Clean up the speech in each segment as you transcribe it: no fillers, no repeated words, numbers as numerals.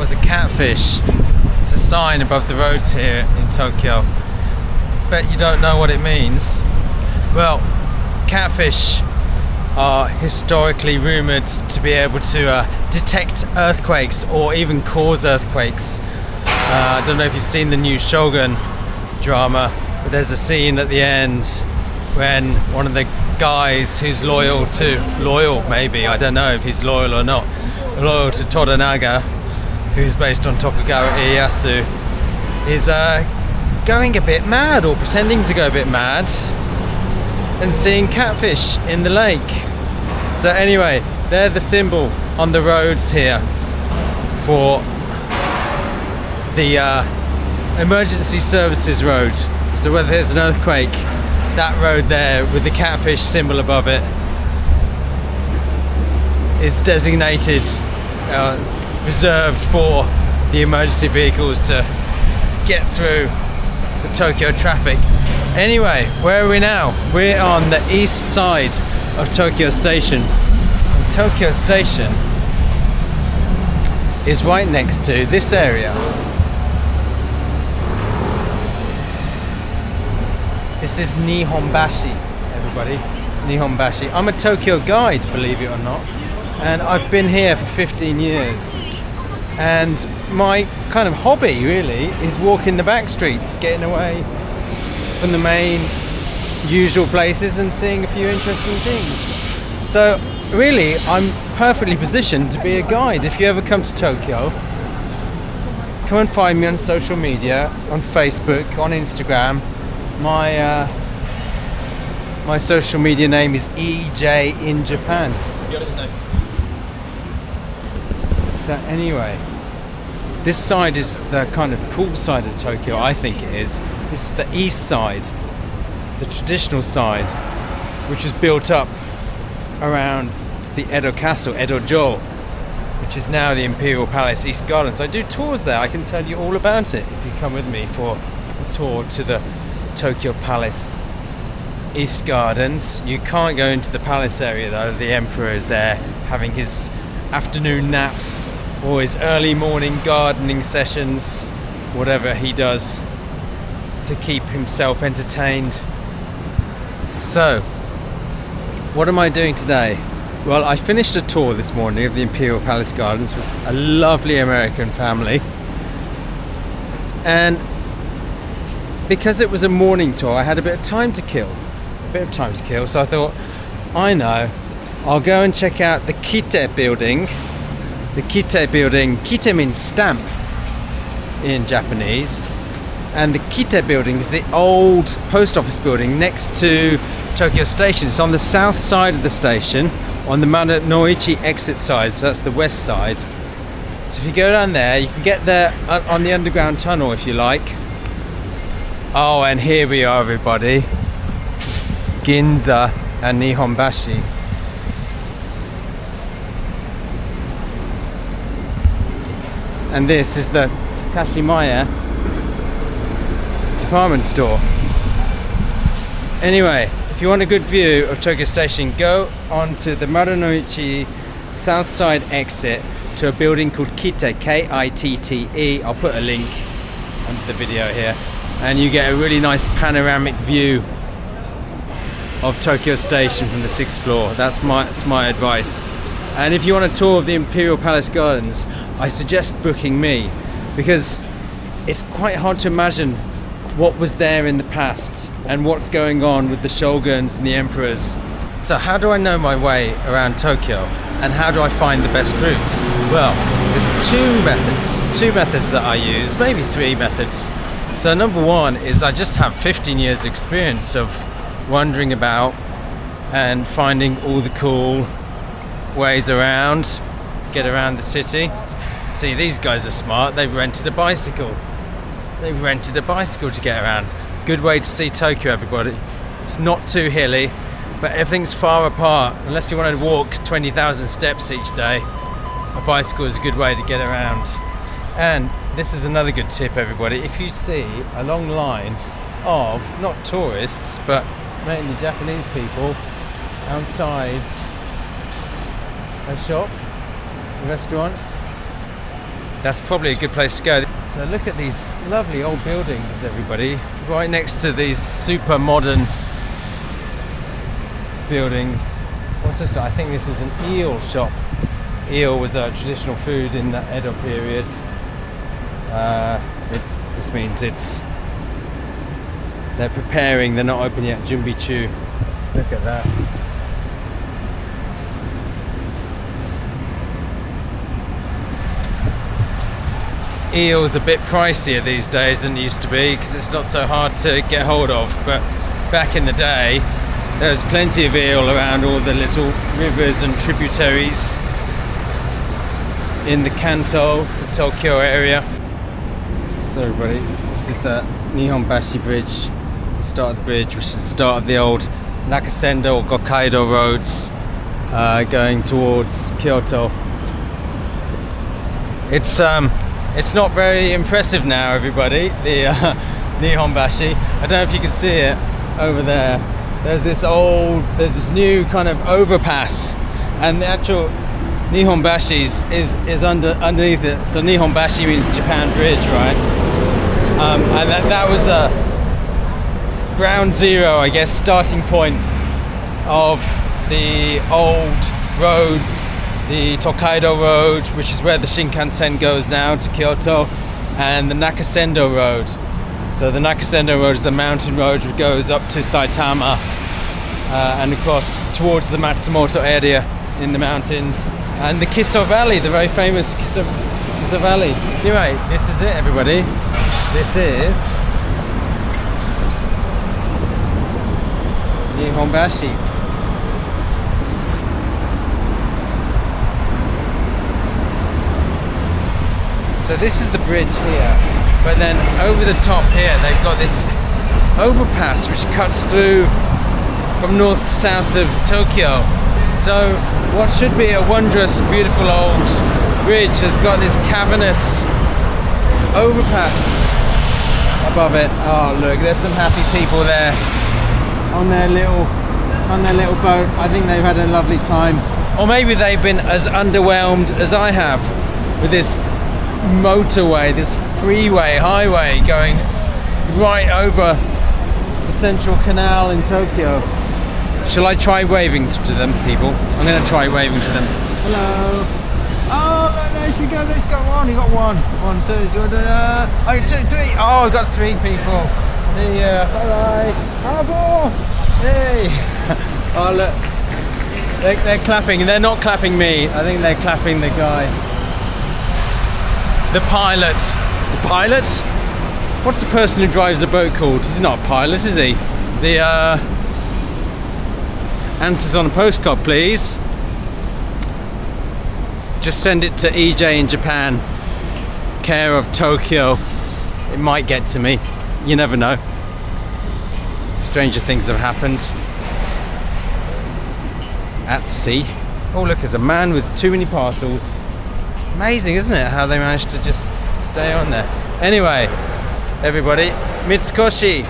was a catfish. It's a sign above the roads here in Tokyo. Bet you don't know what it means. Well, catfish are historically rumored to be able to detect earthquakes or even cause earthquakes. I don't know if you've seen the new Shogun drama, but there's a scene at the end when one of the guys who's loyal, maybe, I don't know if he's loyal or not, loyal to Toranaga, who's based on Tokugawa Ieyasu, is going a bit mad, or pretending to go a bit mad, and seeing catfish in the lake. So anyway, they're the symbol on the roads here for the emergency services road. So whether there's an earthquake, that road there with the catfish symbol above it is designated, reserved for the emergency vehicles to get through the Tokyo traffic. Anyway, where are we now? We're on the east side of Tokyo Station. And Tokyo Station is right next to this area. This is Nihonbashi, everybody. Nihonbashi. I'm a Tokyo guide, believe it or not. And I've been here for 15 years. And my kind of hobby, really, is walking the back streets, getting away from the main usual places and seeing a few interesting things. So, really, I'm perfectly positioned to be a guide. If you ever come to Tokyo, come and find me on social media, on Facebook, on Instagram. My social media name is EJ in Japan. So anyway, this side is the kind of cool side of Tokyo, I think it is. It's the east side, the traditional side, which is built up around the Edo Castle, Edo-jo, which is now the Imperial Palace East Gardens. I do tours there. I can tell you all about it if you come with me for a tour to the Tokyo Palace East Gardens. You can't go into the palace area though. The emperor is there having his afternoon naps or his early morning gardening sessions, whatever he does to keep himself entertained. So, what am I doing today? Well, I finished a tour this morning of the Imperial Palace Gardens with a lovely American family, and because it was a morning tour, I had a bit of time to kill. So I thought, I'll go and check out the Kite building. The Kite building, Kite means stamp in Japanese. And the Kite building is the old post office building next to Tokyo Station. It's on the south side of the station, on the Marunouchi exit side, so that's the west side. So if you go down there, you can get there on the underground tunnel if you like. Oh, and here we are, everybody. Ginza and Nihonbashi. And this is the Takashimaya department store. Anyway, if you want a good view of Tokyo Station, go onto the Marunouchi south side exit to a building called Kite, K-I-T-T-E. I'll put a link under the video here. And you get a really nice panoramic view of Tokyo Station from the 6th floor. That's my advice. And if you want a tour of the Imperial Palace Gardens, I suggest booking me, because it's quite hard to imagine what was there in the past and what's going on with the shoguns and the emperors. So how do I know my way around Tokyo, and how do I find the best routes? Well, there's two methods that I use, maybe three methods. So number one is I just have 15 years experience of wandering about and finding all the cool ways around to get around the city. See, these guys are smart. They've rented a bicycle to get around. Good way to see Tokyo, everybody. It's not too hilly, but everything's far apart. Unless you want to walk 20,000 steps each day, a bicycle is a good way to get around. And this is another good tip, everybody. If you see a long line of, not tourists, but mainly Japanese people outside a shop, a restaurant, that's probably a good place to go. So look at these lovely old buildings, everybody, right next to these super modern buildings. What's this? I think this is an eel shop. Eel was a traditional food in the Edo period. This means they're preparing, they're not open yet. Junbichu. Look at that. Eel's a bit pricier these days than it used to be because it's not so hard to get hold of, but back in the day there was plenty of eel around all the little rivers and tributaries in the Kanto, the Tokyo area. So everybody, this is the Nihonbashi bridge, the start of the bridge, which is the start of the old Nakasendo or Gokkaido roads going towards Kyoto. It's not very impressive now, everybody, the Nihonbashi. I don't know if you can see it over there. There's this new kind of overpass, and the actual Nihonbashi is underneath it. So Nihonbashi means Japan Bridge, right? And that was the ground zero, I guess, starting point of the old roads. The Tokaido Road, which is where the Shinkansen goes now to Kyoto, and the Nakasendo Road. So the Nakasendo Road is the mountain road which goes up to Saitama and across towards the Matsumoto area in the mountains, and the Kiso Valley, the very famous Kiso Valley. Anyway, this is it, everybody. This is Nihonbashi. So this is the bridge here, but then over the top here they've got this overpass which cuts through from north to south of Tokyo. So what should be a wondrous, beautiful old bridge has got this cavernous overpass above it. Oh look, there's some happy people there on their little boat. I think they've had a lovely time, or maybe they've been as underwhelmed as I have with this motorway, this highway going right over the central canal in Tokyo. Shall I try waving to them, people? I'm going to try waving to them. Hello. Oh, look, there she goes. There's got one. You got one. 1, 2, 3. Oh, 2, 3. Oh, I got 3 people. Here. Bye. Bravo. Hey. Oh, look. They're clapping, and they're not clapping me. I think they're clapping the guy. The pilot. The pilot? What's the person who drives the boat called? He's not a pilot, is he? The answers on a postcard, please. Just send it to EJ in Japan, care of Tokyo. It might get to me. You never know. Stranger things have happened. At sea. Oh look, there's a man with too many parcels. Amazing, isn't it, how they managed to just stay on there. Anyway, everybody, Mitsukoshi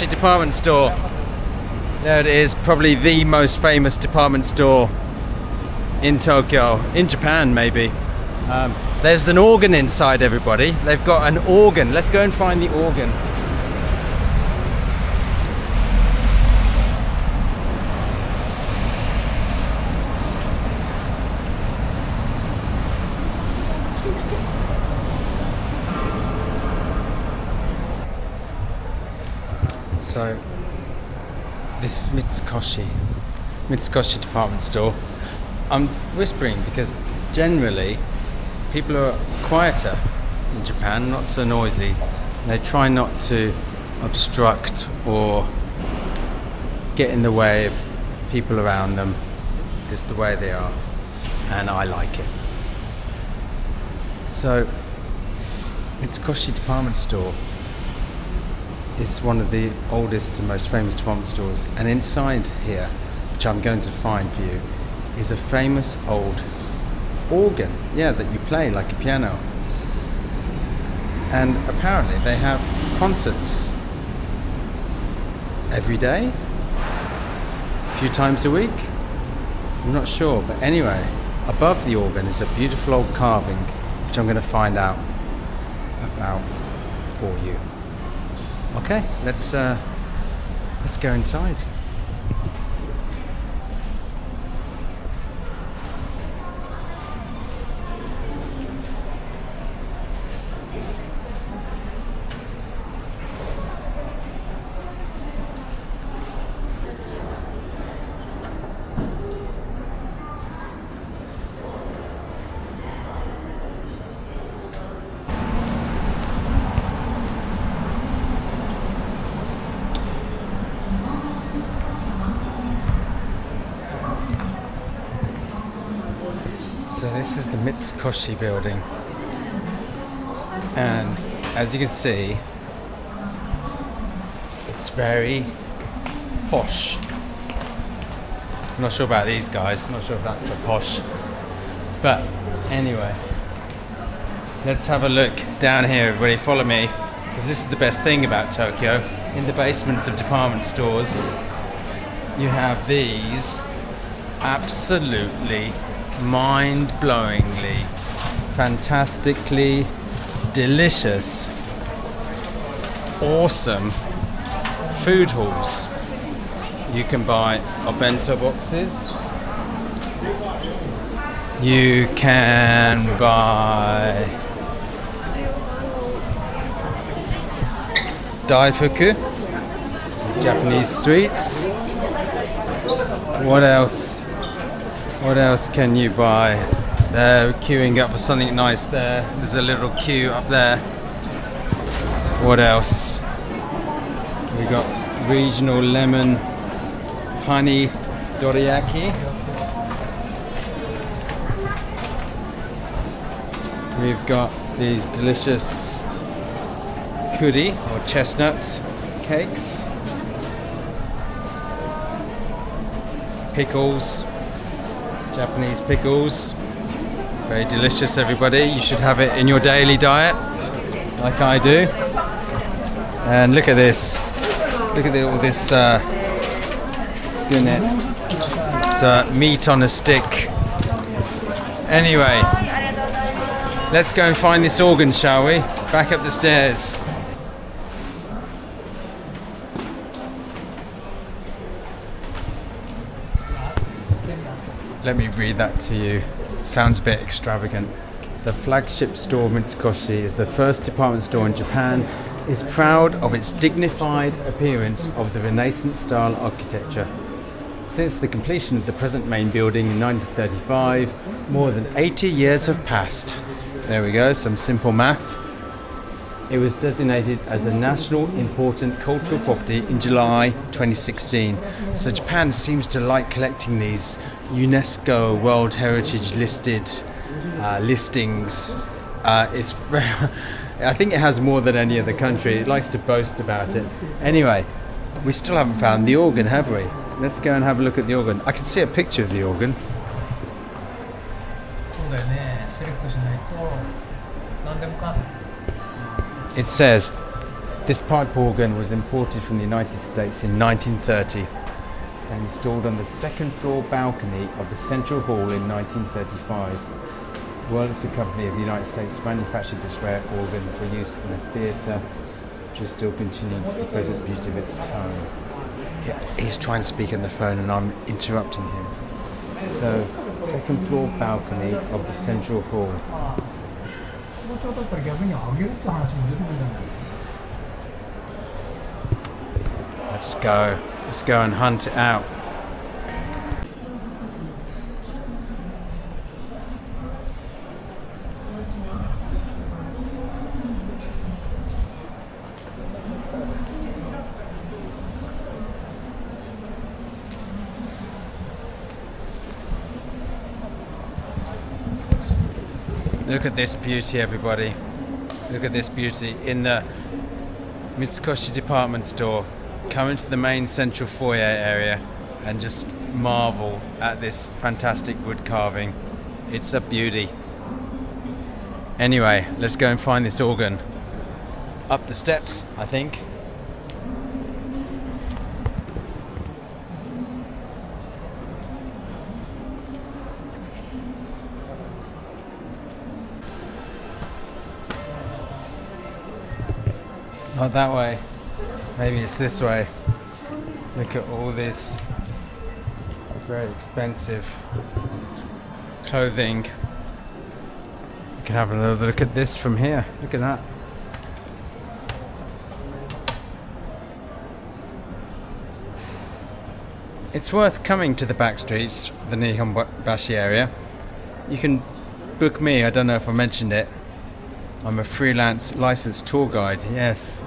department store. There it is, probably the most famous department store in Tokyo, in Japan maybe. There's an organ inside, everybody. They've got an organ. Let's go and find the organ. So this is Mitsukoshi department store. I'm whispering because generally people are quieter in Japan, not so noisy. They try not to obstruct or get in the way of people around them. It's the way they are, and I like it. So Mitsukoshi department store is one of the oldest and most famous department stores, and inside here, which I'm going to find for you, is a famous old organ, that you play like a piano. And apparently they have concerts every day, a few times a week, I'm not sure, but anyway, above the organ is a beautiful old carving which I'm going to find out about for you. Okay, let's go inside. So this is the Mitsukoshi building, and as you can see, it's very posh. I'm not sure about these guys, I'm not sure if that's so posh, but anyway, let's have a look down here, everybody. Follow me, because this is the best thing about Tokyo. In the basements of department stores, you have these absolutely mind-blowingly, fantastically delicious, awesome food halls. You can buy bento boxes. You can buy daifuku, which is Japanese sweets. What else? What else can you buy? They're queuing up for something nice there. There's a little queue up there. What else? We got regional lemon honey dorayaki. We've got these delicious kuri or chestnuts cakes. Pickles. Japanese pickles, very delicious, everybody. You should have it in your daily diet, like I do. And look at this. Look at all this skinnet. It's meat on a stick. Anyway, let's go and find this organ, shall we? Back up the stairs. Let me read that to you. Sounds a bit extravagant. The flagship store of Mitsukoshi is the first department store in Japan, is proud of its dignified appearance of the Renaissance style architecture. Since the completion of the present main building in 1935, more than 80 years have passed. There we go, some simple math. It was designated as a national important cultural property in July 2016. So Japan seems to like collecting these UNESCO World Heritage listed listings. It's I think it has more than any other country. It likes to boast about it. Anyway, we still haven't found the organ, have we? Let's go and have a look at the organ. I can see a picture of the organ. It says this pipe organ was imported from the United States in 1930 and installed on the second floor balcony of the Central Hall in 1935. Wurlitzer Company of the United States manufactured this rare organ for use in a theatre, which is still continuing the present beauty of its tone. Yeah, he's trying to speak on the phone and I'm interrupting him. So, second floor balcony of the Central Hall. Let's go. Let's go and hunt it out. Look at this beauty, everybody. Look at this beauty in the Mitsukoshi department store. Come into the main central foyer area and just marvel at this fantastic wood carving. It's a beauty. Anyway, let's go and find this organ. Up the steps, I think. Not that way. Maybe it's this way. Look at all this very expensive clothing. You can have another look at this from here. Look at that. It's worth coming to the Backstreets, the Nihonbashi area. You can book me, I don't know if I mentioned it. I'm a freelance licensed tour guide, yes.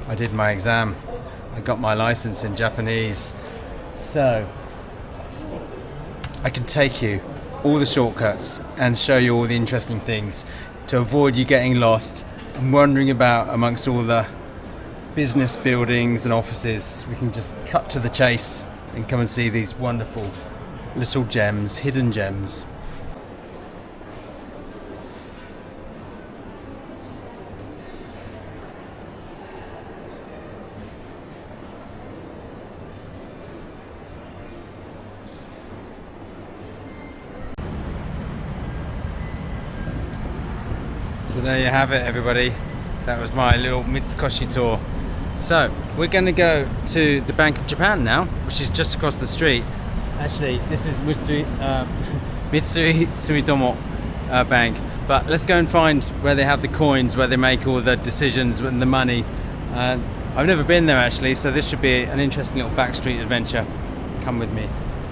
I did my exam. I got my license in Japanese. So, I can take you all the shortcuts and show you all the interesting things to avoid you getting lost and wandering about amongst all the business buildings and offices. We can just cut to the chase and come and see these wonderful little gems, hidden gems. So there you have it, everybody. That was my little Mitsukoshi tour. So we're going to go to the Bank of Japan now, which is just across the street. Actually, this is Mitsui Sumitomo Bank. But let's go and find where they have the coins, where they make all the decisions and the money. I've never been there actually, so this should be an interesting little backstreet adventure. Come with me.